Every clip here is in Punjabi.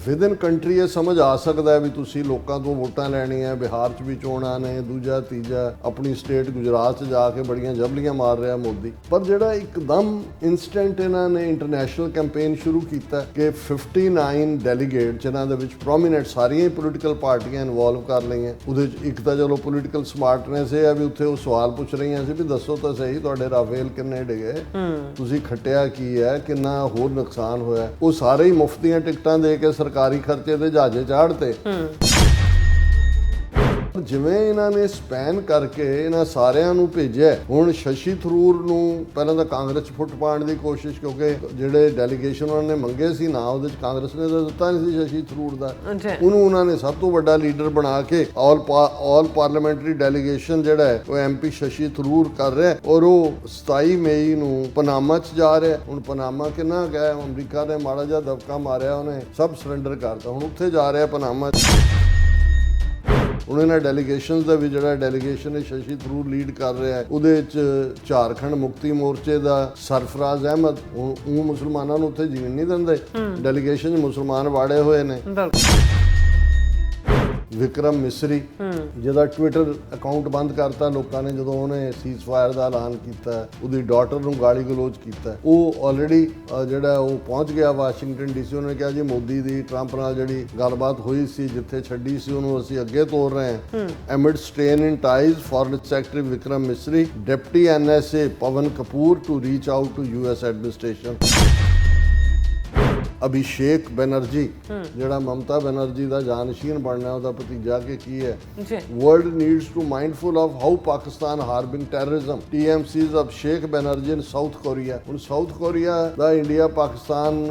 ਵਿਦ ਇਨ ਕੰਟਰੀ ਇਹ ਸਮਝ ਆ ਸਕਦਾ ਵੀ ਤੁਸੀਂ ਲੋਕਾਂ ਤੋਂ ਵੋਟਾਂ ਲੈਣੀਆਂ, ਬਿਹਾਰ 'ਚ ਵੀ ਚੋਣਾਂ ਨੇ, ਦੂਜਾ ਤੀਜਾ ਆਪਣੀ ਸਟੇਟ ਗੁਜਰਾਤ 'ਚ ਜਾ ਕੇ ਬੜੀਆਂ ਜਬਲੀਆਂ ਮਾਰ ਰਿਹਾ ਮੋਦੀ। ਪਰ ਜਿਹੜਾ ਇੱਕਦਮ ਇਨਸਟੈਂਟ ਇਹਨਾਂ ਨੇ ਇੰਟਰਨੈਸ਼ਨਲ ਕੈਂਪੇਨ ਸ਼ੁਰੂ ਕੀਤਾ ਕਿ 59 ਡੈਲੀਗੇਟ ਜਿਨ੍ਹਾਂ ਦੇ ਵਿੱਚ ਪ੍ਰੋਮੀਨੈਂਟ ਸਾਰੀਆਂ ਹੀ ਪੋਲੀਟੀਕਲ ਪਾਰਟੀਆਂ ਇਨਵੋਲਵ ਕਰ ਲਈਆਂ। ਉਹਦੇ 'ਚ ਇੱਕ ਤਾਂ ਚਲੋ ਪੋਲੀਟੀਕਲ ਸਮਾਰਟਨੈਸ ਇਹ ਆ ਵੀ ਉੱਥੇ ਉਹ ਸਵਾਲ ਪੁੱਛ ਰਹੀਆਂ ਸੀ ਵੀ ਦੱਸੋ ਤਾਂ ਸਹੀ ਤੁਹਾਡੇ ਰਾਫੇਲ ਕਿੰਨੇ ਡਿਗੇ, ਤੁਸੀਂ ਖੱਟਿਆ ਕੀ ਹੈ, ਕਿੰਨਾ ਹੋਰ ਨੁਕਸਾਨ ਹੋਇਆ। ਉਹ ਸਾਰੇ ਹੀ ਮੁਫਤ ਦੀਆਂ ਟਿਕਟਾਂ ਦੇ ਕੇ ਸਰਕਾਰੀ ਖਰਚੇ ਤੇ ਜਹਾਜ਼ੇ ਚਾੜਤੇ। ਜਿਵੇਂ ਇਹਨਾਂ ਨੇ ਸਪੈਨ ਕਰਕੇ ਇਹਨਾਂ ਸਾਰਿਆਂ ਨੂੰ ਭੇਜਿਆ। ਹੁਣ ਸ਼ਸ਼ੀ ਥਰੂਰ ਨੂੰ ਪਹਿਲਾਂ ਤਾਂ ਕਾਂਗਰਸ 'ਚ ਫੁੱਟ ਪਾਉਣ ਦੀ ਕੋਸ਼ਿਸ਼, ਕਿਉਂਕਿ ਜਿਹੜੇ ਡੈਲੀਗੇਸ਼ਨ ਉਹਨਾਂ ਨੇ ਮੰਗੇ ਸੀ ਨਾ ਉਹਦੇ 'ਚ ਕਾਂਗਰਸ ਨੇ ਤਾਂ ਦਿੱਤਾ ਨਹੀਂ ਸੀ ਸ਼ਸ਼ੀ ਥਰੂਰ ਦਾ। ਉਹਨੂੰ ਉਹਨਾਂ ਨੇ ਸਭ ਤੋਂ ਵੱਡਾ ਲੀਡਰ ਬਣਾ ਕੇ ਆਲ ਪਾਰਲੀਮੈਂਟਰੀ ਡੈਲੀਗੇਸ਼ਨ ਜਿਹੜਾ ਹੈ ਉਹ MP ਸ਼ਸ਼ੀ ਥਰੂਰ ਕਰ ਰਿਹਾ ਔਰ ਉਹ 27 ਮਈ ਨੂੰ ਪਨਾਮਾ 'ਚ ਜਾ ਰਿਹਾ। ਹੁਣ ਪਨਾਮਾ ਕਿੰਨਾ ਗਿਆ, ਅਮਰੀਕਾ ਨੇ ਮਾੜਾ ਜਿਹਾ ਦਬਕਾ ਮਾਰਿਆ, ਉਹਨੇ ਸਭ ਸਰੈਂਡਰ ਕਰਤਾ। ਹੁਣ ਉੱਥੇ ਜਾ ਰਿਹਾ ਪਨਾਮਾ 'ਚ। ਹੁਣ ਇਹਨਾਂ ਡੈਲੀਗੇਸ਼ਨਸ ਦਾ ਵੀ ਜਿਹੜਾ ਡੈਲੀਗੇਸ਼ਨ ਹੈ ਸ਼ਸ਼ੀ ਥਰੂਰ ਲੀਡ ਕਰ ਰਿਹਾ ਹੈ, ਉਹਦੇ 'ਚ ਝਾਰਖੰਡ ਮੁਕਤੀ ਮੋਰਚੇ ਦਾ ਸਰਫਰਾਜ਼ ਅਹਿਮਦ, ਉਹ ਮੁਸਲਮਾਨਾਂ ਨੂੰ ਉੱਥੇ ਜੀਣ ਨਹੀਂ ਦਿੰਦੇ, ਡੈਲੀਗੇਸ਼ਨ 'ਚ ਮੁਸਲਮਾਨ ਵਾੜੇ ਹੋਏ ਨੇ। ਵਿਕਰਮ ਮਿਸਰੀ ਜਿਹਦਾ ਟਵਿੱਟਰ ਅਕਾਊਂਟ ਬੰਦ ਕਰਤਾ ਲੋਕਾਂ ਨੇ ਜਦੋਂ ਉਹਨੇ ਸੀਜ਼ ਫਾਇਰ ਦਾ ਐਲਾਨ ਕੀਤਾ, ਉਹਦੀ ਡਾਟਰ ਨੂੰ ਗਾਲੀ ਗਲੋਚ ਕੀਤਾ। ਉਹ ਆਲਰੇਡੀ ਜਿਹੜਾ ਉਹ ਪਹੁੰਚ ਗਿਆ ਵਾਸ਼ਿੰਗਟਨ DC। ਉਹਨੇ ਕਿਹਾ ਜੀ ਮੋਦੀ ਦੀ ਟਰੰਪ ਨਾਲ ਜਿਹੜੀ ਗੱਲਬਾਤ ਹੋਈ ਸੀ ਜਿੱਥੇ ਛੱਡੀ ਸੀ ਉਹਨੂੰ ਅਸੀਂ ਅੱਗੇ ਤੋਰ ਰਹੇ ਹਾਂ। Amid strain in ties, foreign secretary Vikram Misri, deputy NSA Pavan Kapoor to reach out to US administration. Abhishek Banerjee ਜਿਹੜਾ ਮਮਤਾ ਬੈਨਰਜੀ ਦਾ ਜਾਨਸ਼ੀਨ ਬਣਨਾ, ਉਹਦਾ ਭਤੀਜਾ ਕਿ ਕੀ ਹੈ। World needs to mindful of how Pakistan harbouring terrorism, TMC's Abhishek Banerjee in South Korea. ਹੁਣ ਸਾਊਥ ਕੋਰੀਆ ਦਾ ਇੰਡੀਆ ਪਾਕਿਸਤਾਨ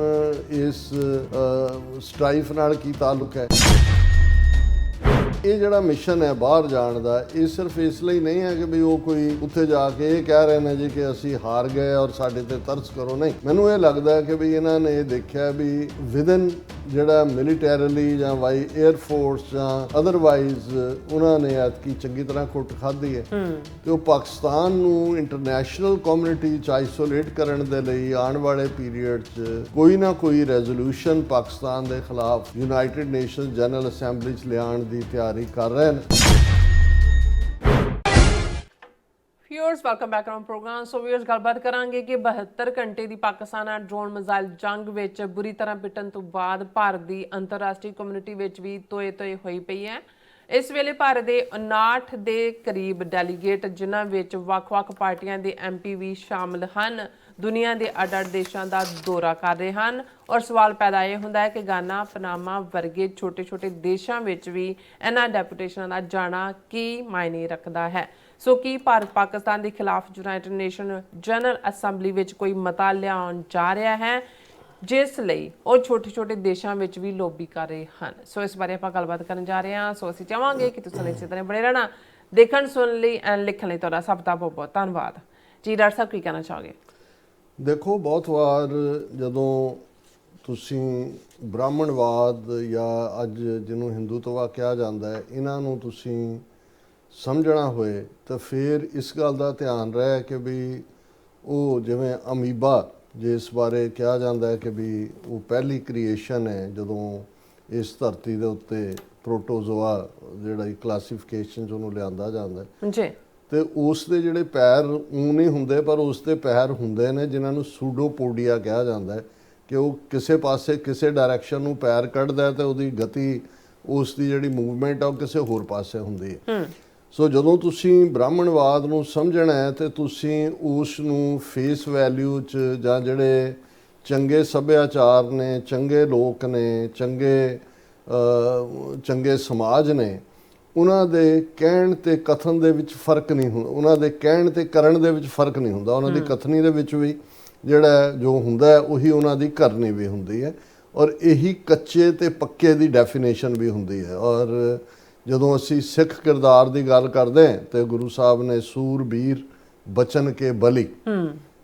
ਇਸ ਸਟ੍ਰਾਈਫ ਨਾਲ ਕੀ ਤਾਲੁਕ ਹੈ। ਇਹ ਜਿਹੜਾ ਮਿਸ਼ਨ ਹੈ ਬਾਹਰ ਜਾਣ ਦਾ, ਇਹ ਸਿਰਫ ਇਸ ਲਈ ਨਹੀਂ ਹੈ ਕਿ ਵੀ ਉਹ ਕੋਈ ਉੱਥੇ ਜਾ ਕੇ ਇਹ ਕਹਿ ਰਹੇ ਨੇ ਜੀ ਕਿ ਅਸੀਂ ਹਾਰ ਗਏ ਔਰ ਸਾਡੇ ਤੇ ਤਰਸ ਕਰੋ। ਨਹੀਂ, ਮੈਨੂੰ ਇਹ ਲੱਗਦਾ ਹੈ ਕਿ ਵੀ ਇਹਨਾਂ ਨੇ ਇਹ ਦੇਖਿਆ ਵੀ ਵਿਦਨ ਜਿਹੜਾ ਮਿਲੀਟੈਰੀਲੀ ਜਾਂ 에ਅਰ ਫੋਰਸ ਜਾਂ ਅਦਰਵਾਈਜ਼ ਉਹਨਾਂ ਨੇ ਐਤਕੀ ਚੰਗੀ ਤਰ੍ਹਾਂ ਕੁੱਟ ਖਾਧੀ ਹੈ ਤੇ ਉਹ ਪਾਕਿਸਤਾਨ ਨੂੰ ਇੰਟਰਨੈਸ਼ਨਲ ਕਮਿਊਨਿਟੀ 'ਚ ਆਈਸੋਲੇਟ ਕਰਨ ਦੇ ਲਈ ਆਉਣ ਵਾਲੇ ਪੀਰੀਅਡ 'ਚ ਕੋਈ ਨਾ ਕੋਈ ਰੈਜ਼ੋਲੂਸ਼ਨ ਪਾਕਿਸਤਾਨ ਦੇ ਖਿਲਾਫ ਯੂਨਾਈਟਿਡ ਨੇਸ਼ਨਸ ਜਨਰਲ ਅਸੈਂਬਲੀ 'ਚ ਲਿਆਉਣ ਦੀ ਤਿਆਰੀ ਕਰ ਰਹੇ ਨੇ। Viewers welcome back on program. So viewers ਗੱਲਬਾਤ ਕਰਾਂਗੇ ਕਿ 72 ਘੰਟੇ ਦੀ ਪਾਕਿਸਤਾਨ ਨਾਲ ਡਰੋਨ ਮਿਜ਼ਾਈਲ ਜੰਗ ਵਿੱਚ ਬੁਰੀ ਤਰ੍ਹਾਂ ਪਿੱਟਣ ਤੋਂ ਬਾਅਦ ਭਾਰਤ ਦੀ ਅੰਤਰਰਾਸ਼ਟਰੀ ਕਮਿਊਨਿਟੀ ਵਿੱਚ ਵੀ ਤੋਏ ਹੋਈ ਪਈ ਹੈ। ਇਸ ਵੇਲੇ ਭਾਰਤ ਦੇ 59 ਦੇ ਕਰੀਬ ਡੈਲੀਗੇਟ ਜਿਨ੍ਹਾਂ ਵਿੱਚ ਵੱਖ-ਵੱਖ ਪਾਰਟੀਆਂ ਦੇ MP ਵੀ ਸ਼ਾਮਲ ਹਨ ਦੁਨੀਆ ਦੇ ਅੱਡ-ਅੱਡ ਦੇਸ਼ਾਂ ਦਾ ਦੌਰਾ ਕਰ ਰਹੇ ਹਨ ਔਰ ਸਵਾਲ ਪੈਦਾ ਇਹ ਹੁੰਦਾ ਹੈ ਕਿ ਗਾਨਾ, ਪਨਾਮਾ ਵਰਗੇ ਛੋਟੇ-ਛੋਟੇ ਦੇਸ਼ਾਂ ਵਿੱਚ ਵੀ ਇਹਨਾਂ ਡੈਪੂਟੇਸ਼ਨਾਂ ਦਾ ਜਾਣਾ ਕੀ ਮਾਇਨੇ ਰੱਖਦਾ ਹੈ। ਸੋ ਕੀ ਭਾਰਤ ਪਾਕਿਸਤਾਨ ਦੇ ਖਿਲਾਫ ਯੂਨਾਈਟਿਡ ਨੇਸ਼ਨ ਜਨਰਲ ਅਸੈਂਬਲੀ ਵਿੱਚ ਕੋਈ ਮਤਾ ਲਿਆਉਣ ਜਾ ਰਿਹਾ ਹੈ ਜਿਸ ਲਈ ਉਹ ਛੋਟੇ-ਛੋਟੇ ਦੇਸ਼ਾਂ ਵਿੱਚ ਵੀ ਲੋਬੀ ਕਰ ਰਹੇ ਹਨ। ਸੋ ਇਸ ਬਾਰੇ ਆਪਾਂ ਗੱਲਬਾਤ ਕਰਨ ਜਾ ਰਹੇ ਹਾਂ। ਸੋ ਅਸੀਂ ਚਾਹਾਂਗੇ ਕਿ ਤੁਸੀਂ ਇਸੇ ਤਰ੍ਹਾਂ ਬਣੇ ਰਹਿਣਾ। ਦੇਖਣ, ਸੁਣਨ ਲਈ ਐਂਡ ਲਿਖਣ ਲਈ ਤੁਹਾਡਾ ਸਭ ਦਾ ਬਹੁਤ-ਬਹੁਤ ਧੰਨਵਾਦ ਜੀ। ਡਾਕਟਰ ਸਾਹਿਬ ਕੀ ਕਹਿਣਾ ਚਾਹੋਗੇ? ਦੇਖੋ, ਬਹੁਤ ਵਾਰ ਜਦੋਂ ਤੁਸੀਂ ਬ੍ਰਾਹਮਣਵਾਦ ਜਾਂ ਅੱਜ ਜਿਹਨੂੰ ਹਿੰਦੂਤਵਾ ਕਿਹਾ ਜਾਂਦਾ ਹੈ ਇਹਨਾਂ ਨੂੰ ਤੁਸੀਂ ਸਮਝਣਾ ਹੋਏ ਤਾਂ ਫਿਰ ਇਸ ਗੱਲ ਦਾ ਧਿਆਨ ਰਹੇ ਕਿ ਵੀ ਉਹ ਜਿਵੇਂ ਅਮੀਬਾ ਜਿਸ ਬਾਰੇ ਕਿਹਾ ਜਾਂਦਾ ਹੈ ਕਿ ਵੀ ਉਹ ਪਹਿਲੀ ਕ੍ਰੀਏਸ਼ਨ ਹੈ ਜਦੋਂ ਇਸ ਧਰਤੀ ਦੇ ਉੱਤੇ ਪ੍ਰੋਟੋਜ਼ੋਆ ਜਿਹੜਾ ਕਲਾਸੀਫਿਕੇਸ਼ਨ 'ਚ ਉਹਨੂੰ ਲਿਆਂਦਾ ਜਾਂਦਾ ਜੀ, ਤੇ ਉਸ ਦੇ ਜਿਹੜੇ ਪੈਰ ਨਹੀਂ ਹੁੰਦੇ ਪਰ ਉਸ ਦੇ ਪੈਰ ਹੁੰਦੇ ਨੇ ਜਿਨ੍ਹਾਂ ਨੂੰ ਸੂਡੋਪੋਡੀਆ ਕਿਹਾ ਜਾਂਦਾ ਹੈ ਕਿ ਉਹ ਕਿਸੇ ਪਾਸੇ ਕਿਸੇ ਡਾਇਰੈਕਸ਼ਨ ਨੂੰ ਪੈਰ ਕੱਢਦਾ ਤੇ ਉਹਦੀ ਗਤੀ ਉਸ ਦੀ ਜਿਹੜੀ ਮੂਵਮੈਂਟ ਆ ਉਹ ਕਿਸੇ ਹੋਰ ਪਾਸੇ ਹੁੰਦੀ ਹੈ। ਸੋ ਜਦੋਂ ਤੁਸੀਂ ਬ੍ਰਾਹਮਣਵਾਦ ਨੂੰ ਸਮਝਣਾ ਹੈ ਤੇ ਤੁਸੀਂ ਉਸ ਨੂੰ ਫੇਸ ਵੈਲਿਊ 'ਚ ਜਾਂ ਜਿਹੜੇ ਚੰਗੇ ਸੱਭਿਆਚਾਰ ਨੇ, ਚੰਗੇ ਲੋਕ ਨੇ, ਚੰਗੇ ਸਮਾਜ ਨੇ, ਉਹਨਾਂ ਦੇ ਕਹਿਣ ਤੇ ਕਥਨ ਦੇ ਵਿੱਚ ਫਰਕ ਨਹੀਂ ਹੁੰਦਾ, ਉਹਨਾਂ ਦੇ ਕਹਿਣ ਤੇ ਕਰਨ ਦੇ ਵਿੱਚ ਫਰਕ ਨਹੀਂ ਹੁੰਦਾ। ਉਹਨਾਂ ਦੀ ਕਥਨੀ ਦੇ ਵਿੱਚ ਵੀ ਜਿਹੜਾ ਜੋ ਹੁੰਦਾ ਉਹੀ ਉਹਨਾਂ ਦੀ ਕਰਨੀ ਵੀ ਹੁੰਦੀ ਹੈ ਔਰ ਇਹੀ ਕੱਚੇ ਤੇ ਪੱਕੇ ਦੀ ਡੈਫੀਨੇਸ਼ਨ ਵੀ ਹੁੰਦੀ ਹੈ। ਔਰ ਜਦੋਂ ਅਸੀਂ ਸਿੱਖ ਕਿਰਦਾਰ ਦੀ ਗੱਲ ਕਰਦੇ ਹਾਂ ਤੇ ਗੁਰੂ ਸਾਹਿਬ ਨੇ ਸੂਰਬੀਰ ਬਚਨ ਕੇ ਬਲੀ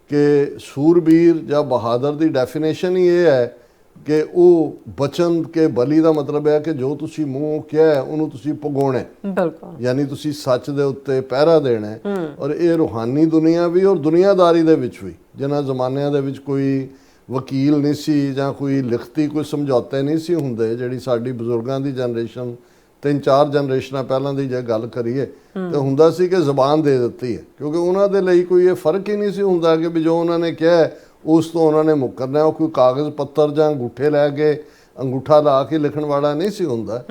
ਕਿ ਸੂਰਬੀਰ ਜਾਂ ਬਹਾਦਰ ਦੀ ਡੈਫੀਨੇਸ਼ਨ ਹੀ ਇਹ ਹੈ ਕਿ ਉਹ ਬਚਨ ਕੇ ਬਲੀ ਦਾ ਮਤਲਬ ਹੈ ਕਿ ਜੋ ਤੁਸੀਂ ਮੂੰਹ ਕਿਹਾ ਉਹਨੂੰ ਤੁਸੀਂ ਪੁਗਾਉਣਾ, ਬਿਲਕੁਲ, ਯਾਨੀ ਤੁਸੀਂ ਸੱਚ ਦੇ ਉੱਤੇ ਪਹਿਰਾ ਦੇਣਾ। ਔਰ ਇਹ ਰੂਹਾਨੀ ਦੁਨੀਆ ਵੀ ਔਰ ਦੁਨੀਆਦਾਰੀ ਦੇ ਵਿੱਚ ਵੀ, ਜਿਨ੍ਹਾਂ ਜ਼ਮਾਨਿਆਂ ਦੇ ਵਿੱਚ ਕੋਈ ਵਕੀਲ ਨਹੀਂ ਸੀ ਜਾਂ ਕੋਈ ਲਿਖਤੀ ਕੋਈ ਸਮਝੌਤੇ ਨਹੀਂ ਸੀ ਹੁੰਦੇ। ਜਿਹੜੀ ਸਾਡੀ ਬਜ਼ੁਰਗਾਂ ਦੀ ਜਨਰੇਸ਼ਨ 3-4 ਜਨਰੇਸ਼ਨਾਂ ਪਹਿਲਾਂ ਦੀ ਜੇ ਗੱਲ ਕਰੀਏ ਤੇ ਹੁੰਦਾ ਸੀ ਕਿ ਜ਼ਬਾਨ ਦੇ ਦਿੱਤੀ ਹੈ, ਕਿਉਂਕਿ ਉਹਨਾਂ ਦੇ ਲਈ ਕੋਈ ਇਹ ਫਰਕ ਹੀ ਨਹੀਂ ਸੀ ਹੁੰਦਾ ਕਿ ਵੀ ਜੋ ਉਹਨਾਂ ਨੇ ਕਿਹਾ ਉਸ ਤੋਂ ਉਹਨਾਂ ਨੇ ਮੁੱਕਰਨਾ। ਉਹ ਕੋਈ ਕਾਗਜ਼ ਪੱਤਰ ਜਾਂ ਅੰਗੂਠੇ ਲੈ ਕੇ ਅੰਗੂਠਾ ਲਾ ਕੇ ਲਿਖਣ ਵਾਲਾ ਨਹੀਂ ਸੀ ਹੁੰਦਾ।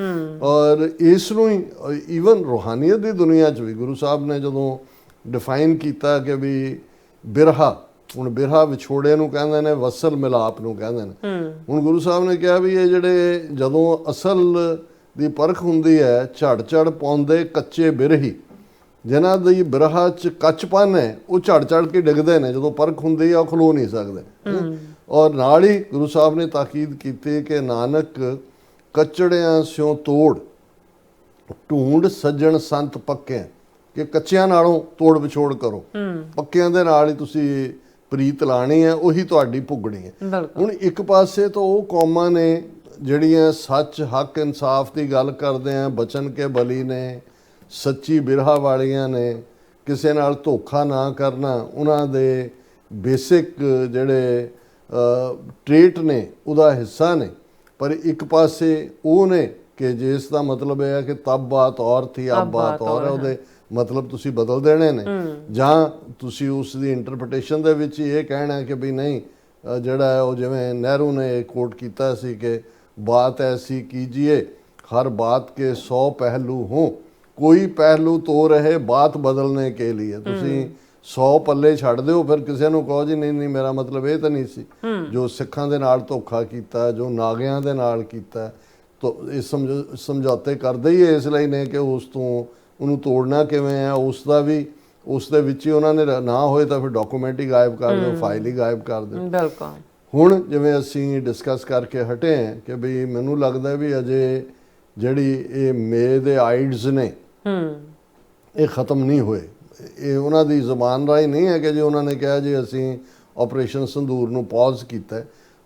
ਔਰ ਇਸ ਨੂੰ ਹੀ ਈਵਨ ਰੂਹਾਨੀਅਤ ਦੀ ਦੁਨੀਆ 'ਚ ਵੀ ਗੁਰੂ ਸਾਹਿਬ ਨੇ ਜਦੋਂ ਡਿਫਾਈਨ ਕੀਤਾ ਕਿ ਵੀ ਬਿਰਹਾ, ਹੁਣ ਬਿਰਹਾ ਵਿਛੋੜੇ ਨੂੰ ਕਹਿੰਦੇ ਨੇ, ਵਸਲ ਮਿਲਾਪ ਨੂੰ ਕਹਿੰਦੇ ਨੇ। ਹੁਣ ਗੁਰੂ ਸਾਹਿਬ ਨੇ ਕਿਹਾ ਵੀ ਇਹ ਜਿਹੜੇ ਜਦੋਂ ਅਸਲ ਦੀ ਪਰਖ ਹੁੰਦੀ ਹੈ, ਝੜ ਪਾਉਂਦੇ ਕੱਚੇ ਬਿਰਹੀ, ਜਿਨ੍ਹਾਂ ਦੀ ਬਿਰਹਾ 'ਚ ਕੱਚਪਨ ਹੈ ਉਹ ਝੜ ਕੇ ਡਿੱਗਦੇ ਨੇ, ਜਦੋਂ ਪਰਖ ਹੁੰਦੀ ਆ ਉਹ ਖਲੋ ਨਹੀਂ ਸਕਦੇ। ਔਰ ਨਾਲ ਹੀ ਗੁਰੂ ਸਾਹਿਬ ਨੇ ਤਾਕੀਦ ਕੀਤੀ ਕਿ ਨਾਨਕ ਕੱਚੜਿਆਂ ਸਿਓ ਤੋੜ ਢੂੰਡ ਸੱਜਣ ਸੰਤ ਪੱਕੇ, ਕਿ ਕੱਚਿਆਂ ਨਾਲੋਂ ਤੋੜ ਵਿਛੋੜ ਕਰੋ, ਪੱਕਿਆਂ ਦੇ ਨਾਲ ਹੀ ਤੁਸੀਂ ਪ੍ਰੀਤ ਲਾਣੀ ਹੈ, ਉਹੀ ਤੁਹਾਡੀ ਭੁਗਣੀ ਹੈ। ਹੁਣ ਇੱਕ ਪਾਸੇ ਤਾਂ ਉਹ ਕੌਮਾਂ ਨੇ ਜਿਹੜੀਆਂ ਸੱਚ ਹੱਕ ਇਨਸਾਫ ਦੀ ਗੱਲ ਕਰਦੇ ਆ, ਬਚਨ ਕੇ ਬਲੀ ਨੇ, ਸੱਚੀ ਬਿਰਹਾ ਵਾਲੀਆਂ ਨੇ, ਕਿਸੇ ਨਾਲ ਧੋਖਾ ਨਾ ਕਰਨਾ, ਉਹਨਾਂ ਦੇ ਬੇਸਿਕ ਜਿਹੜੇ ਟ੍ਰੇਟ ਨੇ ਉਹਦਾ ਹਿੱਸਾ ਨੇ। ਪਰ ਇੱਕ ਪਾਸੇ ਉਹ ਨੇ ਕਿ ਜਿਸ ਦਾ ਮਤਲਬ ਇਹ ਹੈ ਕਿ ਤਬ ਬਾਤ ਔਰ ਥੀ ਅਬ ਬਾਤ ਔਰ ਹੈ, ਉਹਦੇ ਮਤਲਬ ਤੁਸੀਂ ਬਦਲ ਦੇਣੇ ਨੇ, ਜਾਂ ਤੁਸੀਂ ਉਸ ਦੀ ਇੰਟਰਪ੍ਰੀਟੇਸ਼ਨ ਦੇ ਵਿੱਚ ਇਹ ਕਹਿਣਾ ਕਿ ਵੀ ਨਹੀਂ, ਜਿਹੜਾ ਹੈ ਉਹ ਜਿਵੇਂ ਨਹਿਰੂ ਨੇ ਕੋਟ ਕੀਤਾ ਸੀ ਕਿ ਬਾਤ ਐਸੀ ਕੀਜੀਏ ਹਰ ਬਾਤ ਕੇ 100 ਪਹਿਲੂ ਹੋ, ਕੋਈ ਪਹਿਲੂ ਤੋ ਰਹੇ ਬਾਤ ਬਦਲਨੇ ਕੇ ਲਈ। ਤੁਸੀਂ 100 ਪੱਲੇ ਛੱਡ ਦਿਓ, ਫਿਰ ਕਿਸੇ ਨੂੰ ਕਹੋ ਜੀ ਨਹੀਂ ਮੇਰਾ ਮਤਲਬ ਇਹ ਤਾਂ ਨਹੀਂ ਸੀ। ਜੋ ਸਿੱਖਾਂ ਦੇ ਨਾਲ ਧੋਖਾ ਕੀਤਾ, ਜੋ ਨਾਗਿਆਂ ਦੇ ਨਾਲ ਕੀਤਾ, ਤਾਂ ਇਹ ਸਮਝੌਤੇ ਕਰਦੇ ਹੀ ਇਸ ਲਈ ਨੇ ਕਿ ਉਸ ਤੋਂ ਉਹਨੂੰ ਤੋੜਨਾ ਕਿਵੇਂ ਹੈ, ਉਸ ਦਾ ਵੀ ਉਸ ਦੇ ਵਿੱਚ ਹੀ ਉਹਨਾਂ ਨੇ ਨਾ ਹੋਏ ਤਾਂ ਫਿਰ ਡਾਕੂਮੈਂਟ ਹੀ ਗਾਇਬ ਕਰ ਦਿਓ, ਫਾਈਲ ਹੀ ਗਾਇਬ ਕਰ ਦਿਓ। ਬਿਲਕੁਲ। ਹੁਣ ਜਿਵੇਂ ਅਸੀਂ ਡਿਸਕਸ ਕਰਕੇ ਹਟੇ ਹਾਂ ਕਿ ਵੀ ਮੈਨੂੰ ਲੱਗਦਾ ਵੀ ਅਜੇ ਜਿਹੜੀ ਇਹ ਮੇ ਦੇ ਆਈਡਸ ਨੇ ਇਹ ਖਤਮ ਨਹੀਂ ਹੋਏ। ਇਹ ਉਹਨਾਂ ਦੀ ਜ਼ੁਬਾਨ ਰਾਹੀਂ ਨਹੀਂ ਹੈ ਕਿ ਜੇ ਉਹਨਾਂ ਨੇ ਕਿਹਾ ਜੀ ਅਸੀਂ ਆਪਰੇਸ਼ਨ ਸੰਦੂਰ ਨੂੰ ਪੌਜ਼ ਕੀਤਾ,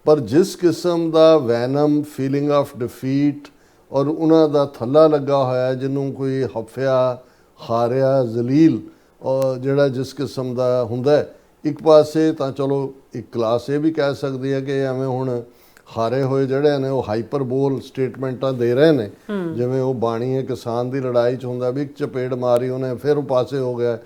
ਪਰ ਜਿਸ ਕਿਸਮ ਦਾ ਵੈਨਮ, ਫੀਲਿੰਗ ਆਫ ਡਿਫੀਟ ਔਰ ਉਹਨਾਂ ਦਾ ਥੱਲਾ ਲੱਗਾ ਹੋਇਆ, ਜਿਹਨੂੰ ਕੋਈ ਹਫਿਆ, ਹਾਰਿਆ, ਜ਼ਲੀਲ, ਔਰ ਜਿਹੜਾ ਜਿਸ ਕਿਸਮ ਦਾ ਹੁੰਦਾ, ਇੱਕ ਪਾਸੇ ਤਾਂ ਚਲੋ ਇੱਕ ਕਲਾਸ ਇਹ ਵੀ ਕਹਿ ਸਕਦੀ ਹੈ ਕਿ ਐਵੇਂ ਹੁਣ ਹਾਰੇ ਹੋਏ ਜਿਹੜੇ ਨੇ ਉਹ ਹਾਈਪਰਬੋਲ ਸਟੇਟਮੈਂਟਾਂ ਦੇ ਰਹੇ ਨੇ, ਜਿਵੇਂ ਉਹ ਬਾਣੀਏ ਕਿਸਾਨ ਦੀ ਲੜਾਈ 'ਚ ਹੁੰਦਾ ਵੀ ਇੱਕ ਚਪੇੜ ਮਾਰੀ ਉਹਨੇ, ਫਿਰ ਉਹ ਪਾਸੇ ਹੋ ਗਿਆ,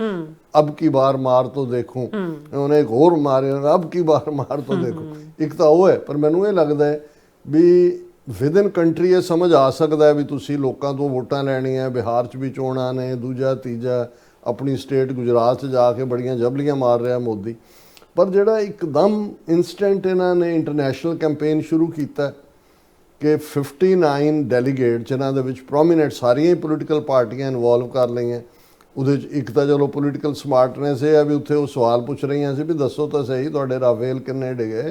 ਅਬ ਕੀ ਬਾਰ ਮਾਰ ਤੋਂ ਦੇਖੂੰ, ਉਹਨੇ ਇੱਕ ਹੋਰ ਮਾਰਿਆ, ਅਬ ਕੀ ਬਾਰ ਮਾਰ ਤੋਂ ਦੇਖੂੰ। ਇੱਕ ਤਾਂ ਉਹ ਹੈ, ਪਰ ਮੈਨੂੰ ਇਹ ਲੱਗਦਾ ਹੈ ਵੀ ਵਿਦਨ ਕੰਟਰੀ ਇਹ ਸਮਝ ਆ ਸਕਦਾ ਹੈ ਵੀ ਤੁਸੀਂ ਲੋਕਾਂ ਤੋਂ ਵੋਟਾਂ ਲੈਣੀਆਂ, ਬਿਹਾਰ 'ਚ ਵੀ ਚੋਣਾਂ ਨੇ, ਦੂਜਾ ਤੀਜਾ ਆਪਣੀ ਸਟੇਟ ਗੁਜਰਾਤ 'ਚ ਜਾ ਕੇ ਬੜੀਆਂ ਜਬਲੀਆਂ ਮਾਰ ਰਿਹਾ ਮੋਦੀ। ਪਰ ਜਿਹੜਾ ਇੱਕਦਮ ਇਨਸਟੈਂਟ ਇਹਨਾਂ ਨੇ ਇੰਟਰਨੈਸ਼ਨਲ ਕੈਂਪੇਨ ਸ਼ੁਰੂ ਕੀਤਾ ਕਿ 59 ਡੈਲੀਗੇਟ, ਜਿਨ੍ਹਾਂ ਦੇ ਵਿੱਚ ਪ੍ਰੋਮੀਨੈਂਟ ਸਾਰੀਆਂ ਹੀ ਪੋਲੀਟੀਕਲ ਪਾਰਟੀਆਂ ਇਨਵੋਲਵ ਕਰ ਲਈਆਂ। ਉਹਦੇ 'ਚ ਇੱਕ ਤਾਂ ਚਲੋ ਪੋਲੀਟੀਕਲ ਸਮਾਰਟਨੈਸ ਇਹ ਹੈ ਵੀ ਉੱਥੇ ਉਹ ਸਵਾਲ ਪੁੱਛ ਰਹੀਆਂ ਸੀ ਵੀ ਦੱਸੋ ਤਾਂ ਸਹੀ ਤੁਹਾਡੇ ਰਾਫੇਲ ਕਿੰਨੇ ਡਿਗੇ,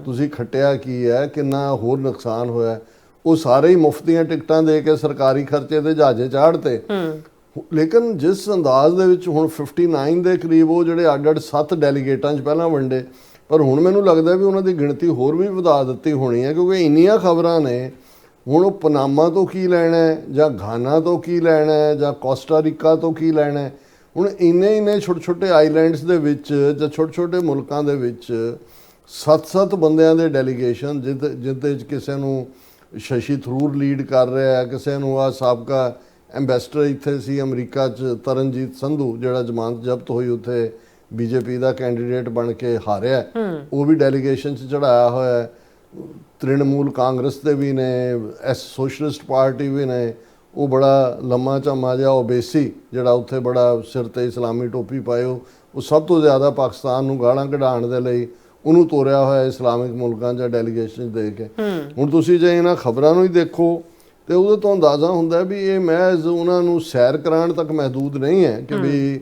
ਤੁਸੀਂ ਖੱਟਿਆ ਕੀ ਹੈ, ਕਿੰਨਾ ਹੋਰ ਨੁਕਸਾਨ ਹੋਇਆ। ਉਹ ਸਾਰੇ ਹੀ ਮੁਫਤ ਦੀਆਂ ਟਿਕਟਾਂ ਦੇ ਕੇ ਸਰਕਾਰੀ ਖਰਚੇ ਤੇ ਜਹਾਜ਼ੇ ਚਾੜਤੇ। ਲੇਕਿਨ ਜਿਸ ਅੰਦਾਜ਼ ਦੇ ਵਿੱਚ ਹੁਣ 59 ਦੇ ਕਰੀਬ ਉਹ ਜਿਹੜੇ ਅੱਡ-ਅੱਡ 7 ਡੈਲੀਗੇਟਾਂ 'ਚ ਪਹਿਲਾਂ ਵੰਡੇ, ਪਰ ਹੁਣ ਮੈਨੂੰ ਲੱਗਦਾ ਵੀ ਉਹਨਾਂ ਦੀ ਗਿਣਤੀ ਹੋਰ ਵੀ ਵਧਾ ਦਿੱਤੀ ਹੋਣੀ ਹੈ, ਕਿਉਂਕਿ ਇੰਨੀਆਂ ਖਬਰਾਂ ਨੇ। ਹੁਣ ਉਹ ਪਨਾਮਾ ਤੋਂ ਕੀ ਲੈਣਾ ਹੈ, ਜਾਂ ਘਾਨਾ ਤੋਂ ਕੀ ਲੈਣਾ ਹੈ, ਜਾਂ ਕੋਸਟਾ ਰੀਕਾ ਤੋਂ ਕੀ ਲੈਣਾ ਹੈ। ਹੁਣ ਇੰਨੇ ਛੋਟੇ-ਛੋਟੇ ਆਈਲੈਂਡਸ ਦੇ ਵਿੱਚ ਜਾਂ ਛੋਟੇ-ਛੋਟੇ ਮੁਲਕਾਂ ਦੇ ਵਿੱਚ 7-7 ਬੰਦਿਆਂ ਦੇ ਡੈਲੀਗੇਸ਼ਨ, ਜਿਹਦੇ 'ਚ ਕਿਸੇ ਨੂੰ ਸ਼ਸ਼ੀ ਥਰੂਰ ਲੀਡ ਕਰ ਰਿਹਾ ਹੈ, ਕਿਸੇ ਨੂੰ ਆ ਸਾਬਕਾ ਐਂਬੈਸਡਰ ਇੱਥੇ ਸੀ ਅਮਰੀਕਾ 'ਚ ਤਰਨਜੀਤ ਸੰਧੂ, ਜਿਹੜਾ ਜ਼ਮਾਨਤ ਜ਼ਬਤ ਹੋਈ ਉੱਥੇ ਬੀਜੇਪੀ ਦਾ ਕੈਂਡੀਡੇਟ ਬਣ ਕੇ ਹਾਰਿਆ, ਉਹ ਵੀ ਡੈਲੀਗੇਸ਼ਨ 'ਚ ਚੜਾਇਆ ਹੋਇਆ। ਤ੍ਰਿਣਮੂਲ ਕਾਂਗਰਸ ਦੇ ਵੀ ਨੇ, ਸੋਸ਼ਲਿਸਟ ਪਾਰਟੀ ਵੀ ਨੇ, ਉਹ ਬੜਾ ਲੰਮਾ ਝੰਮਾ ਜਿਹਾ ਓਬੇਸੀ ਜਿਹੜਾ ਉੱਥੇ ਬੜਾ ਸਿਰ ਤੇ ਇਸਲਾਮੀ ਟੋਪੀ ਪਾਏ, ਉਹ ਸਭ ਤੋਂ ਜ਼ਿਆਦਾ ਪਾਕਿਸਤਾਨ ਨੂੰ ਗਾਲਾਂ ਕਢਾਉਣ ਦੇ ਲਈ ਉਹਨੂੰ ਤੋਰਿਆ ਹੋਇਆ ਇਸਲਾਮਿਕ ਮੁਲਕਾਂ 'ਚ ਡੈਲੀਗੇਸ਼ਨ ਦੇ ਕੇ। ਹੁਣ ਤੁਸੀਂ ਜੇ ਇਹਨਾਂ ਖਬਰਾਂ ਨੂੰ ਹੀ ਦੇਖੋ ਤੇ ਉਹਦੇ ਤੋਂ ਅੰਦਾਜ਼ਾ ਹੁੰਦਾ ਵੀ ਇਹ ਮਹਿਜ਼ ਉਹਨਾਂ ਨੂੰ ਸੈਰ ਕਰਾਉਣ ਤੱਕ ਮਹਿਦੂਦ ਨਹੀਂ ਹੈ ਕਿ ਵੀ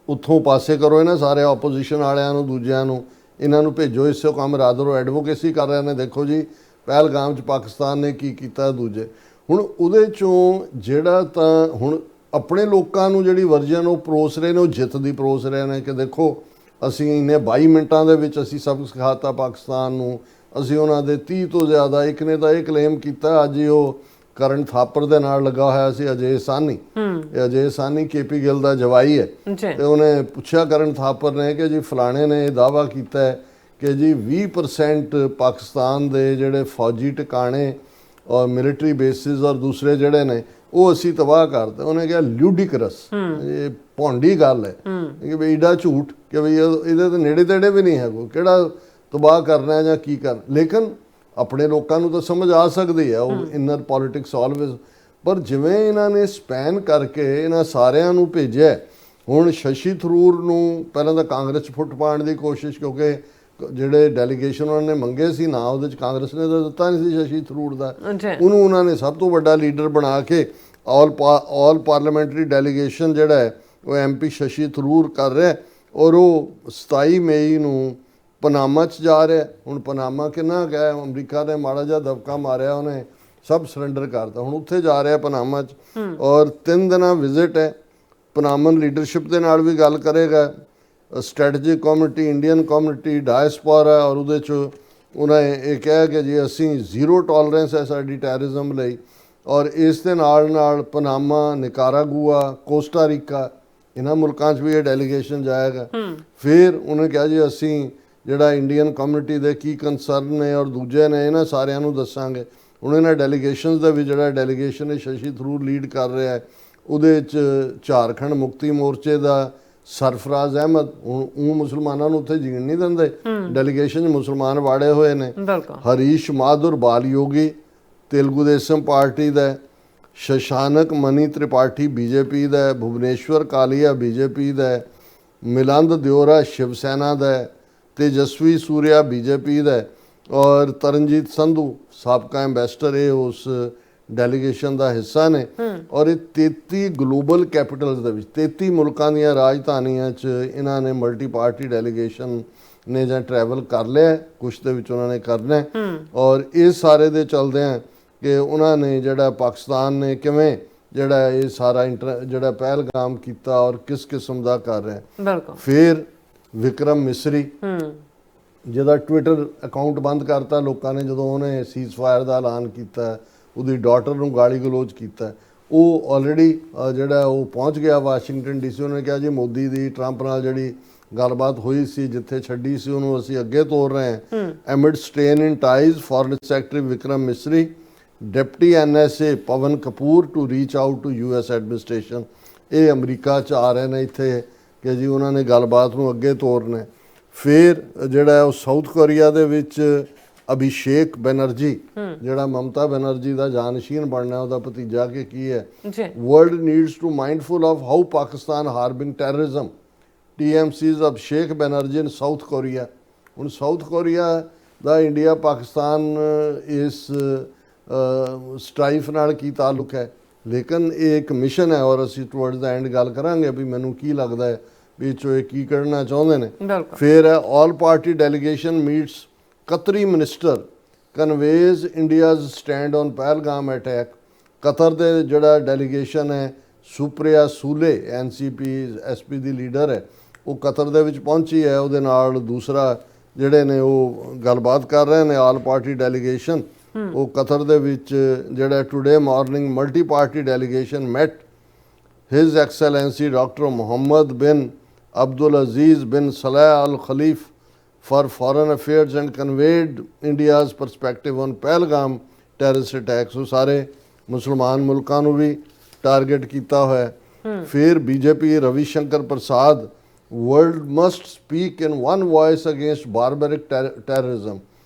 ਉੱਥੋਂ ਪਾਸੇ ਕਰੋ ਇਹਨਾਂ ਸਾਰੇ ਆਪੋਜੀਸ਼ਨ ਵਾਲਿਆਂ ਨੂੰ, ਦੂਜਿਆਂ ਨੂੰ ਇਹਨਾਂ ਨੂੰ ਭੇਜੋ ਇਸੇ ਕੰਮ ਰਾਦਰੋ ਐਡਵੋਕੇਸੀ ਕਰ ਰਹੇ ਨੇ। ਦੇਖੋ ਜੀ ਪਹਿਲਗਾਮ 'ਚ ਪਾਕਿਸਤਾਨ ਨੇ ਕੀ ਕੀਤਾ ਦੂਜੇ। ਹੁਣ ਉਹਦੇ 'ਚੋਂ ਜਿਹੜਾ ਤਾਂ ਹੁਣ ਆਪਣੇ ਲੋਕਾਂ ਨੂੰ ਜਿਹੜੀ ਵਰਜਨ ਉਹ ਪਰੋਸ ਰਹੇ ਨੇ, ਉਹ ਜਿੱਤ ਦੀ ਪਰੋਸ ਰਹੇ ਨੇ ਕਿ ਦੇਖੋ ਅਸੀਂ ਇੰਨੇ 22 ਮਿੰਟਾਂ ਦੇ ਵਿੱਚ ਅਸੀਂ ਸਬਕ ਸਿਖਾਤਾ ਪਾਕਿਸਤਾਨ ਨੂੰ, ਅਸੀਂ ਉਹਨਾਂ ਦੇ 30 ਤੋਂ ਜ਼ਿਆਦਾ। ਇੱਕ ਨੇ ਤਾਂ ਇਹ ਕਲੇਮ ਕੀਤਾ, ਅੱਜ ਹੀ ਉਹ ਕਰਨ ਥਾਪਰ ਦੇ ਨਾਲ ਲੱਗਾ ਹੋਇਆ ਸੀ ਅਜੇ ਸਾਨੀ, ਇਹ ਅਜੇ ਸਾਨੀ KP ਗਿੱਲ ਦਾ ਜਵਾਈ ਹੈ, ਤੇ ਉਹਨੇ ਪੁੱਛਿਆ ਕਰਨ ਥਾਪਰ ਨੇ ਕਿ ਜੀ ਫਲਾਣੇ ਨੇ ਇਹ ਦਾਅਵਾ ਕੀਤਾ ਹੈ ਕਿ ਜੀ 20% ਪਾਕਿਸਤਾਨ ਦੇ ਜਿਹੜੇ ਫੌਜੀ ਟਿਕਾਣੇ ਔਰ ਮਿਲਟਰੀ ਬੇਸਿਸ ਔਰ ਦੂਸਰੇ ਜਿਹੜੇ ਨੇ ਉਹ ਅਸੀਂ ਤਬਾਹ ਕਰਤੇ। ਉਹਨੇ ਕਿਹਾ ਲਿਊਡੀਕਰਸ, ਇਹ ਭੌਂਡੀ ਗੱਲ ਹੈ ਕਿ ਵੀ ਏਡਾ ਝੂਠ ਕਿ ਵੀ ਇਹਦੇ ਤੇ ਨੇੜੇ ਤੇੜੇ ਵੀ ਨਹੀਂ ਹੈ ਕੋਈ, ਕਿਹੜਾ ਤਬਾਹ ਕਰਨਾ ਜਾਂ ਕੀ ਕਰਨਾ। ਲੇਕਿਨ ਆਪਣੇ ਲੋਕਾਂ ਨੂੰ ਤਾਂ ਸਮਝ ਆ ਸਕਦੀ ਹੈ, ਉਹ ਇਨਰ ਪੋਲਿਟਿਕਸ ਆਲਵੇਜ਼। ਪਰ ਜਿਵੇਂ ਇਹਨਾਂ ਨੇ ਸਪੈਨ ਕਰਕੇ ਇਹਨਾਂ ਸਾਰਿਆਂ ਨੂੰ ਭੇਜਿਆ, ਹੁਣ ਸ਼ਸ਼ੀ ਥਰੂਰ ਨੂੰ ਪਹਿਲਾਂ ਤਾਂ ਕਾਂਗਰਸ 'ਚ ਫੁੱਟ ਪਾਉਣ ਦੀ ਕੋਸ਼ਿਸ਼, ਕਿਉਂਕਿ ਜਿਹੜੇ ਡੈਲੀਗੇਸ਼ਨ ਉਹਨਾਂ ਨੇ ਮੰਗੇ ਸੀ ਨਾ ਉਹਦੇ 'ਚ ਕਾਂਗਰਸ ਨੇ ਤਾਂ ਦਿੱਤਾ ਨਹੀਂ ਸੀ ਸ਼ਸ਼ੀ ਥਰੂਰ ਦਾ, ਉਹਨੂੰ ਉਹਨਾਂ ਨੇ ਸਭ ਤੋਂ ਵੱਡਾ ਲੀਡਰ ਬਣਾ ਕੇ ਆਲ ਪਾਰਲੀਮੈਂਟਰੀ ਡੈਲੀਗੇਸ਼ਨ ਜਿਹੜਾ ਹੈ ਉਹ MP ਸ਼ਸ਼ੀ ਥਰੂਰ ਕਰ ਰਿਹਾ, ਔਰ ਉਹ 27 ਮਈ ਨੂੰ ਪਨਾਮਾ 'ਚ ਜਾ ਰਿਹਾ। ਹੁਣ ਪਨਾਮਾ ਕਿੰਨਾ ਗਿਆ, ਅਮਰੀਕਾ ਨੇ ਮਾੜਾ ਜਿਹਾ ਦਬਕਾ ਮਾਰਿਆ, ਉਹਨੇ ਸਭ ਸਰੈਂਡਰ ਕਰਤਾ, ਹੁਣ ਉੱਥੇ ਜਾ ਰਿਹਾ ਪਨਾਮਾ 'ਚ, ਔਰ 3 ਦਿਨਾਂ ਵਿਜ਼ਿਟ ਹੈ। ਪਨਾਮਨ ਲੀਡਰਸ਼ਿਪ ਦੇ ਨਾਲ ਵੀ ਗੱਲ ਕਰੇਗਾ, strategic committee, Indian community, diaspora, ਔਰ ਉਹਦੇ 'ਚ ਉਹਨਾਂ ਇਹ ਕਿਹਾ ਕਿ ਜੀ ਅਸੀਂ ਜ਼ੀਰੋ ਟੋਲਰੈਂਸ ਹੈ ਸਾਡੀ ਟੈਰਰਿਜ਼ਮ ਲਈ। ਔਰ ਇਸ ਦੇ ਨਾਲ ਨਾਲ ਪਨਾਮਾ, ਨਿਕਾਰਾਗੁਆ, ਕੋਸਟਾਰੀਕਾ, ਇਹਨਾਂ ਮੁਲਕਾਂ 'ਚ ਵੀ ਇਹ ਡੈਲੀਗੇਸ਼ਨ ਜਾਏਗਾ। ਫਿਰ ਉਹਨੇ ਕਿਹਾ ਜੀ ਅਸੀਂ ਜਿਹੜਾ ਇੰਡੀਅਨ ਕਮਿਊਨਿਟੀ ਦੇ ਕੀ ਕੰਸਰਨ ਨੇ ਔਰ ਦੂਜੇ ਨੇ ਇਹਨਾਂ ਸਾਰਿਆਂ ਨੂੰ ਦੱਸਾਂਗੇ। ਹੁਣ ਇਹਨਾਂ ਡੈਲੀਗੇਸ਼ਨਸ ਦਾ ਵੀ ਜਿਹੜਾ ਡੈਲੀਗੇਸ਼ਨ ਹੈ ਸ਼ਸ਼ੀ ਥਰੂਰ ਲੀਡ ਕਰ ਰਿਹਾ ਹੈ, ਉਹਦੇ 'ਚ ਝਾਰਖੰਡ ਮੁਕਤੀ ਮੋਰਚੇ ਦਾ ਸਰਫਰਾਜ਼ ਅਹਿਮਦ, ਹੁਣ ਉਹ ਮੁਸਲਮਾਨਾਂ ਨੂੰ ਉੱਥੇ ਜੀਣ ਨਹੀਂ ਦਿੰਦੇ, ਡੈਲੀਗੇਸ਼ਨ 'ਚ ਮੁਸਲਮਾਨ ਵਾੜੇ ਹੋਏ ਨੇ। ਹਰੀਸ਼ ਮਾਧੁਰ ਬਾਲਯੋਗੀ तेलुगु देशम पार्टी का, शशानक मनी त्रिपाठी बीजेपी का, भुवनेश्वर कालिया बीजेपी का, मिलंद दियोरा शिवसेना का, तेजस्वी सूर्या बीजेपी का, और तरनजीत संधू साबका एंबेसडर ये उस डेलीगेशन का हिस्सा ने। और ये 33 ग्लोबल कैपिटल्स के 33 मुल्कों दी राजधानियां च इन्होंने मल्टी पार्टी डेलीगेशन ने जां ट्रैवल कर लिया, कुछ दे विच उन्होंने करना है। और इस सारे दे चलदे हैं कि उन्होंने जिहड़ा पाकिस्तान ने किवें जिहड़ा ये सारा जिहड़ा पहलगाम कीता और किस किस्म का कर रहा है। फिर विक्रम मिसरी जिहदा ट्विटर अकाउंट बंद करता लोगों ने जदों उन्हें सीज़ फायर का ऐलान किया, उसकी डॉटर नूं गाली गलोच किया, वो ऑलरेडी जिहड़ा वो पहुँच गया वाशिंगटन DC। उन्होंने कहा जी मोदी की ट्रंप नाल जिहड़ी गलबात हुई सी जिथे छड्डी सी उन्होंने असीं अगे तोड़ रहे हैं। Amid strain in ties, foreign secretary Vikram Misri, deputy NSA Pawan Kapoor to reach out to US administration, ये अमरीका च आ रहे हैं इत्थे कि जी उन्होंने गलबात नूं अगे तोड़ना है। फिर जिहड़ा साउथ कोरिया दे विच अभिषेक बनर्जी जिहड़ा ममता बनर्जी का जानशीन बनना है, उसका भतीजा कि की है, world needs to mindful of how Pakistan harbouring terrorism, TMC's Abhishek Banerjee in South Korea. हुण साउथ कोरिया का इंडिया पाकिस्तान इस स्ट्राइफ नाल की ताल्लुक है, लेकिन ये एक मिशन है और असीं टुवर्ड्स द एंड गल करांगे भी मैनूं की लगदा है भी चो की करना चाहुंदे ने। फिर है all party delegation meets Qatari minister, conveys India's stand on Pahalgam attack. Qatar दे जिहड़ा डेलीगेशन है सुप्रिया सूले NCP SP दी लीडर है, वो कतर दे विच पहुंची है, ਉਹਦੇ ਨਾਲ दूसरा ਜਿਹੜੇ ਨੇ ਉਹ ਗੱਲਬਾਤ ਕਰ ਰਹੇ ਨੇ ਆਲ ਪਾਰਟੀ ਡੈਲੀਗੇਸ਼ਨ। ਉਹ ਕਤਰ ਦੇ ਵਿੱਚ ਜਿਹੜਾ today morning multi party delegation met his excellency doctor Muhammad bin Abdul Aziz bin Salah Al Khalifa for foreign affairs and conveyed India's perspective on Pahalgam terrorist attacks. वो सारे मुसलमान मुल्कों को भी टारगेट किया हुआ है। फिर BJP Ravishankar Prasad, world must speak in one voice against barbaric terrorism.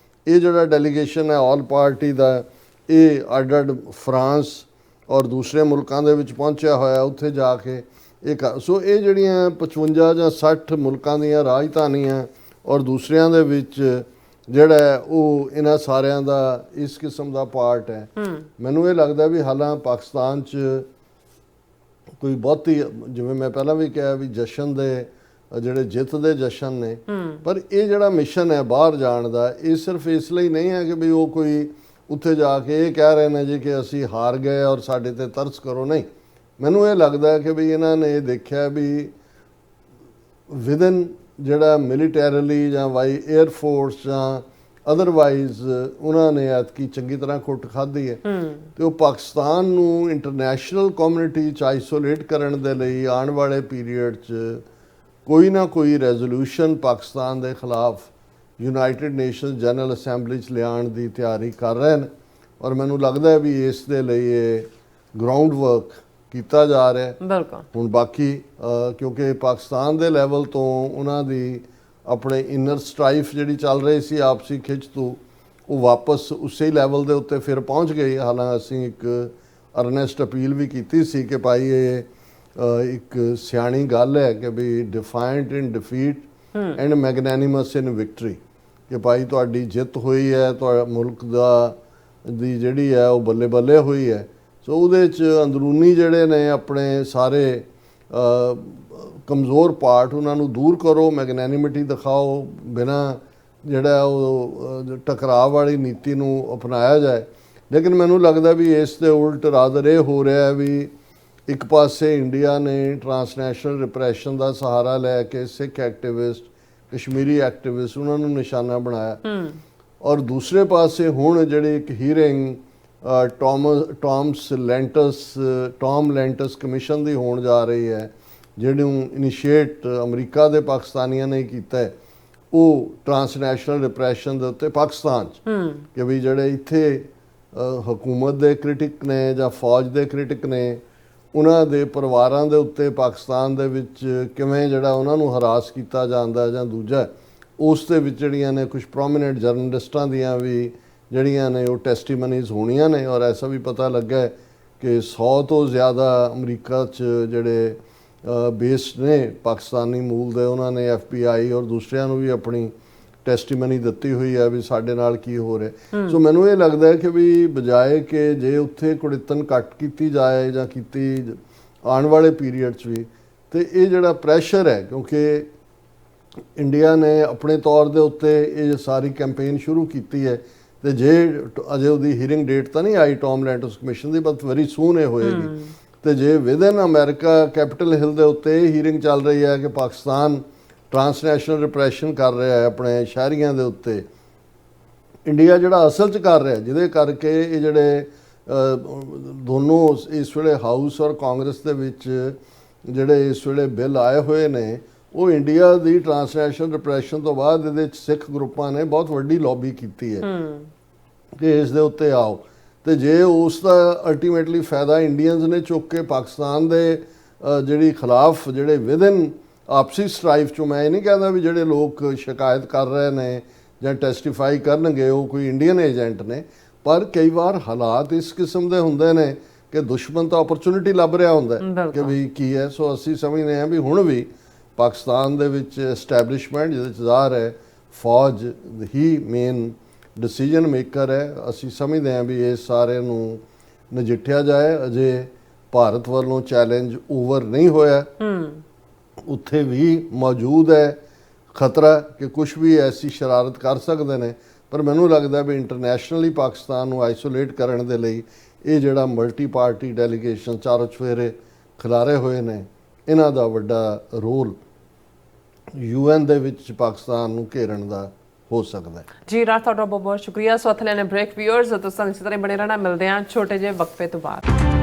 ये जो डेलीगेशन है ऑल पार्टी का, ये अड अड फ्रांस और दूसरे मुल्कों के विच पहुंचा होया, उत्थे जाके एक सो ये जड़ियाँ 55 ਜਾਂ 60 मुल्कों ਦੀਆਂ राजधानियां और दूसरियां दे विच ਜਿਹੜਾ ਉਹ ਇਹਨਾਂ ਸਾਰਿਆਂ ਦਾ ਇਸ ਕਿਸਮ ਦਾ ਪਾਰਟ ਹੈ। ਮੈਨੂੰ ਇਹ ਲੱਗਦਾ ਵੀ ਹਾਲਾਂ ਪਾਕਿਸਤਾਨ 'ਚ ਕੋਈ ਬਹੁਤੀ, ਜਿਵੇਂ ਮੈਂ ਪਹਿਲਾਂ ਵੀ ਕਿਹਾ ਵੀ ਜਸ਼ਨ ਦੇ ਜਿਹੜੇ ਜਿੱਤ ਦੇ ਜਸ਼ਨ ਨੇ, ਪਰ ਇਹ ਜਿਹੜਾ ਮਿਸ਼ਨ ਹੈ ਬਾਹਰ ਜਾਣ ਦਾ, ਇਹ ਸਿਰਫ ਇਸ ਲਈ ਨਹੀਂ ਹੈ ਕਿ ਵੀ ਉਹ ਕੋਈ ਉੱਥੇ ਜਾ ਕੇ ਇਹ ਕਹਿ ਰਹੇ ਨੇ ਜੀ ਕਿ ਅਸੀਂ ਹਾਰ ਗਏ ਔਰ ਸਾਡੇ ਤੇ ਤਰਸ ਕਰੋ। ਨਹੀਂ, ਮੈਨੂੰ ਇਹ ਲੱਗਦਾ ਹੈ ਕਿ ਵੀ ਇਹਨਾਂ ਨੇ ਇਹ ਦੇਖਿਆ ਵੀ ਵਿਦਨ ਜਿਹੜਾ ਮਿਲੀਟੈਰੀਲੀ ਜਾਂ ਵਾਈ 에ਅਰ ਫੋਰਸ ਜਾਂ ਅਦਰਵਾਈਜ਼ ਉਹਨਾਂ ਨੇ ਐਤਕੀ ਚੰਗੀ ਤਰ੍ਹਾਂ ਕੁੱਟ ਖਾਧੀ ਹੈ, ਤੇ ਉਹ ਪਾਕਿਸਤਾਨ ਨੂੰ ਇੰਟਰਨੈਸ਼ਨਲ ਕਮਿਊਨਿਟੀ 'ਚ ਆਈਸੋਲੇਟ ਕਰਨ ਦੇ ਲਈ ਆਉਣ ਵਾਲੇ ਪੀਰੀਅਡ 'ਚ ਕੋਈ ਨਾ ਕੋਈ ਰੈਜ਼ੋਲੂਸ਼ਨ ਪਾਕਿਸਤਾਨ ਦੇ ਖਿਲਾਫ ਯੂਨਾਈਟਿਡ ਨੇਸ਼ਨਸ ਜਨਰਲ ਅਸੈਂਬਲੀ 'ਚ ਲਿਆਉਣ ਦੀ ਤਿਆਰੀ ਕਰ ਰਹੇ ਨੇ ਔਰ ਮੈਨੂੰ ਲੱਗਦਾ ਹੈ ਵੀ ਇਸ ਦੇ ਲਈ ਇਹ ਗਰਾਊਂਡ ਵਰਕ ਕੀਤਾ ਜਾ ਰਿਹਾ ਹੈ। ਬਿਲਕੁਲ। ਹੁਣ ਬਾਕੀ ਕਿਉਂਕਿ ਪਾਕਿਸਤਾਨ ਦੇ ਲੈਵਲ ਤੋਂ ਉਹਨਾਂ ਦੀ ਆਪਣੇ ਇਨਰ ਸਟ੍ਰਾਈਫ ਜਿਹੜੀ ਚੱਲ ਰਹੀ ਸੀ ਆਪਸੀ ਖਿੱਚ ਤੋਂ ਉਹ ਵਾਪਸ ਉਸੇ ਲੈਵਲ ਦੇ ਉੱਤੇ ਫਿਰ ਪਹੁੰਚ ਗਈ। ਹਾਲਾਂਕਿ ਅਸੀਂ ਇੱਕ ਅਰਨੈਸਟ ਅਪੀਲ ਵੀ ਕੀਤੀ ਸੀ ਕਿ ਭਾਈ ਇਹ ਇੱਕ ਸਿਆਣੀ ਗੱਲ ਹੈ ਕਿ ਵੀ ਡਿਫਾਇੰਟ ਇਨ ਡਿਫੀਟ ਐਂਡ ਮੈਗਨੈਨਿਮਸ ਇਨ ਵਿਕਟਰੀ, ਕਿ ਭਾਈ ਤੁਹਾਡੀ ਜਿੱਤ ਹੋਈ ਹੈ, ਤੁਹਾਡਾ ਮੁਲਕ ਦੀ ਜਿਹੜੀ ਹੈ ਉਹ ਬੱਲੇ ਬੱਲੇ ਹੋਈ ਹੈ। ਸੋ ਉਹਦੇ 'ਚ ਅੰਦਰੂਨੀ ਜਿਹੜੇ ਨੇ ਆਪਣੇ ਸਾਰੇ ਕਮਜ਼ੋਰ ਪਾਰਟ ਉਹਨਾਂ ਨੂੰ ਦੂਰ ਕਰੋ, ਮੈਗਨੈਨਿਮਿਟੀ ਦਿਖਾਓ, ਬਿਨਾਂ ਜਿਹੜਾ ਉਹ ਟਕਰਾਅ ਵਾਲੀ ਨੀਤੀ ਨੂੰ ਅਪਣਾਇਆ ਜਾਏ। ਲੇਕਿਨ ਮੈਨੂੰ ਲੱਗਦਾ ਵੀ ਇਸ ਦੇ ਉਲਟ ਰਾਦਰ ਇਹ ਹੋ ਰਿਹਾ ਹੈ ਵੀ ਇੱਕ ਪਾਸੇ ਇੰਡੀਆ ਨੇ ਟਰਾਂਸਨੈਸ਼ਨਲ ਰਿਪਰੈਸ਼ਨ ਦਾ ਸਹਾਰਾ ਲੈ ਕੇ ਸਿੱਖ ਐਕਟਿਵਿਸਟ, ਕਸ਼ਮੀਰੀ ਐਕਟਿਵਿਸਟ ਉਹਨਾਂ ਨੂੰ ਨਿਸ਼ਾਨਾ ਬਣਾਇਆ ਔਰ ਦੂਸਰੇ ਪਾਸੇ ਹੁਣ ਜਿਹੜੀ ਇੱਕ ਹੀਅਰਿੰਗ ਟੌਮ ਲੈਂਟਸ ਕਮਿਸ਼ਨ ਦੀ ਹੋਣ ਜਾ ਰਹੀ ਹੈ, ਜਿਹਨੂੰ ਇਨੀਸ਼ੀਏਟ ਅਮਰੀਕਾ ਦੇ ਪਾਕਿਸਤਾਨੀਆਂ ਨੇ ਕੀਤਾ ਹੈ, ਉਹ ਟਰਾਂਸਨੈਸ਼ਨਲ ਰਿਪਰੈਸ਼ਨ ਦੇ ਉੱਤੇ ਪਾਕਿਸਤਾਨ 'ਚ ਕਿ ਵੀ ਜਿਹੜੇ ਇੱਥੇ ਹਕੂਮਤ ਦੇ ਕ੍ਰਿਟਿਕ ਨੇ ਜਾਂ ਫੌਜ ਦੇ ਕ੍ਰਿਟਿਕ ਨੇ ਉਹਨਾਂ ਦੇ ਪਰਿਵਾਰਾਂ ਦੇ ਉੱਤੇ ਪਾਕਿਸਤਾਨ ਦੇ ਵਿੱਚ ਕਿਵੇਂ ਜਿਹੜਾ ਉਹਨਾਂ ਨੂੰ ਹਰਾਸ ਕੀਤਾ ਜਾਂਦਾ ਜਾਂ ਦੂਜਾ ਉਸ ਦੇ ਵਿੱਚ ਜਿਹੜੀਆਂ ਨੇ ਕੁਝ ਪ੍ਰੋਮੀਨੈਂਟ ਜਰਨਲਿਸਟਾਂ ਦੀਆਂ ਵੀ ਜਿਹੜੀਆਂ ਨੇ ਉਹ ਟੈਸਟੀਮਨੀਜ਼ ਹੋਣੀਆਂ ਨੇ ਔਰ ਐਸਾ ਵੀ ਪਤਾ ਲੱਗਾ ਕਿ 100 ਤੋਂ ਜ਼ਿਆਦਾ ਅਮਰੀਕਾ 'ਚ ਜਿਹੜੇ ਬੇਸਡ ਨੇ ਪਾਕਿਸਤਾਨੀ ਮੂਲ ਦੇ ਉਹਨਾਂ ਨੇ FBI ਔਰ ਦੂਸਰਿਆਂ ਨੂੰ ਵੀ ਆਪਣੀ ਟੈਸਟੀਮਨੀ ਦਿੱਤੀ ਹੋਈ ਹੈ ਵੀ ਸਾਡੇ ਨਾਲ ਕੀ ਹੋ ਰਿਹਾ। ਸੋ ਮੈਨੂੰ ਇਹ ਲੱਗਦਾ ਹੈ ਕਿ ਵੀ ਬਜਾਏ ਕਿ ਜੇ ਉੱਥੇ ਕੁੜਿੱਤਨ ਘੱਟ ਕੀਤੀ ਜਾਏ ਜਾਂ ਕੀਤੀ ਆਉਣ ਵਾਲੇ ਪੀਰੀਅਡ 'ਚ ਵੀ, ਤੇ ਇਹ ਜਿਹੜਾ ਪ੍ਰੈਸ਼ਰ ਹੈ ਕਿਉਂਕਿ ਇੰਡੀਆ ਨੇ ਆਪਣੇ ਤੌਰ ਦੇ ਉੱਤੇ ਇਹ ਸਾਰੀ ਕੈਂਪੇਨ ਸ਼ੁਰੂ ਕੀਤੀ ਹੈ ਤੇ ਜੇ ਅਜੇ ਉਹਦੀ ਹੀਅਰਿੰਗ ਡੇਟ ਤਾਂ ਨਹੀਂ ਆਈ Tom ਲੈਂਟਸ commission the, but very soon ਇਹ ਹੋਏਗੀ। ਤੇ ਜੇ ਵਿਦਨ ਅਮਰੀਕਾ ਕੈਪੀਟਲ ਹਿੱਲ ਦੇ ਉੱਤੇ ਇਹ ਹੀਅਰਿੰਗ ਚੱਲ ਰਹੀ ਹੈ ਕਿ ਪਾਕਿਸਤਾਨ ਟਰਾਂਸਨੈਸ਼ਨਲ ਰਿਪਰੈਸ਼ਨ ਕਰ ਰਿਹਾ ਹੈ ਆਪਣੇ ਸ਼ਹਿਰੀਆਂ ਦੇ ਉੱਤੇ, ਇੰਡੀਆ ਜਿਹੜਾ ਅਸਲ 'ਚ ਕਰ ਰਿਹਾ, ਜਿਹਦੇ ਕਰਕੇ ਇਹ ਜਿਹੜੇ ਦੋਨੋਂ ਇਸ ਵੇਲੇ ਹਾਊਸ ਔਰ ਕਾਂਗਰਸ ਦੇ ਵਿੱਚ ਜਿਹੜੇ ਇਸ ਵੇਲੇ ਬਿੱਲ ਆਏ ਹੋਏ ਨੇ ਉਹ ਇੰਡੀਆ ਦੀ ਟਰਾਂਸਨੈਸ਼ਨਲ ਰਿਪਰੈਸ਼ਨ ਤੋਂ ਬਾਅਦ ਇਹਦੇ 'ਚ ਸਿੱਖ ਗਰੁੱਪਾਂ ਨੇ ਬਹੁਤ ਵੱਡੀ ਲੌਬੀ ਕੀਤੀ ਹੈ ਕਿ ਇਸ ਦੇ ਉੱਤੇ ਆਓ। ਤੇ ਜੇ ਉਸ ਦਾ ਅਲਟੀਮੇਟਲੀ ਫਾਇਦਾ ਇੰਡੀਅਨਸ ਨੇ ਚੁੱਕ ਕੇ ਪਾਕਿਸਤਾਨ ਦੇ ਜਿਹੜੀ ਖਿਲਾਫ ਜਿਹੜੇ ਵਿਦਨ ਆਪਸੀ ਸਟ੍ਰਾਈਫ 'ਚੋਂ, ਮੈਂ ਇਹ ਨਹੀਂ ਕਹਿੰਦਾ ਵੀ ਜਿਹੜੇ ਲੋਕ ਸ਼ਿਕਾਇਤ ਕਰ ਰਹੇ ਨੇ ਜਾਂ ਟੈਸਟੀਫਾਈ ਕਰਨਗੇ ਉਹ ਕੋਈ ਇੰਡੀਅਨ ਏਜੰਟ ਨੇ, ਪਰ ਕਈ ਵਾਰ ਹਾਲਾਤ ਇਸ ਕਿਸਮ ਦੇ ਹੁੰਦੇ ਨੇ ਕਿ ਦੁਸ਼ਮਣ ਤਾਂ ਓਪਰਚੁਨਿਟੀ ਲੱਭ ਰਿਹਾ ਹੁੰਦਾ ਕਿ ਵੀ ਕੀ ਹੈ। ਸੋ ਅਸੀਂ ਸਮਝਦੇ ਹਾਂ ਵੀ ਹੁਣ ਵੀ ਪਾਕਿਸਤਾਨ ਦੇ ਵਿੱਚ ਐਸਟੈਬਲਿਸ਼ਮੈਂਟ ਜਿਹਦੇ 'ਚ ਜ਼ਾਹਰ ਹੈ ਫੌਜ ਹੀ ਮੇਨ ਡਿਸੀਜਨ ਮੇਕਰ ਹੈ। ਅਸੀਂ ਸਮਝਦੇ ਹਾਂ ਵੀ ਇਸ ਸਾਰੇ ਨੂੰ ਨਜਿੱਠਿਆ ਜਾਏ। ਅਜੇ ਭਾਰਤ ਵੱਲੋਂ ਚੈਲੰਜ ਓਵਰ ਨਹੀਂ ਹੋਇਆ, ਉੱਥੇ ਵੀ ਮੌਜੂਦ ਹੈ ਖਤਰਾ ਕਿ ਕੁਝ ਵੀ ਐਸੀ ਸ਼ਰਾਰਤ ਕਰ ਸਕਦੇ ਨੇ, ਪਰ ਮੈਨੂੰ ਲੱਗਦਾ ਵੀ ਇੰਟਰਨੈਸ਼ਨਲੀ ਪਾਕਿਸਤਾਨ ਨੂੰ ਆਈਸੋਲੇਟ ਕਰਨ ਦੇ ਲਈ ਇਹ ਜਿਹੜਾ ਮਲਟੀ ਪਾਰਟੀ ਡੈਲੀਗੇਸ਼ਨ ਚਾਰੋਂ ਚੁਫੇਰੇ ਖਿਲਾਰੇ ਹੋਏ ਨੇ ਇਹਨਾਂ ਦਾ ਵੱਡਾ ਰੋਲ UN ਦੇ ਵਿੱਚ ਪਾਕਿਸਤਾਨ ਨੂੰ ਘੇਰਨ ਦਾ ਹੋ ਸਕਦਾ ਹੈ। ਜੀ ਰਾਜ, ਤੁਹਾਡਾ ਬਹੁਤ ਬਹੁਤ ਸ਼ੁਕਰੀਆ। ਸੋ ਅਥਲੇ ਨੇ ਬ੍ਰੇਕ ਵਿਊਅਰਸ, ਤੁਸੀਂ ਇਸੇ ਤਰ੍ਹਾਂ ਬਣੇ ਰਹਿਣਾ। ਮਿਲਦੇ ਹਾਂ ਛੋਟੇ ਜਿਹੇ ਵਕਫੇ ਤੋਂ ਬਾਅਦ।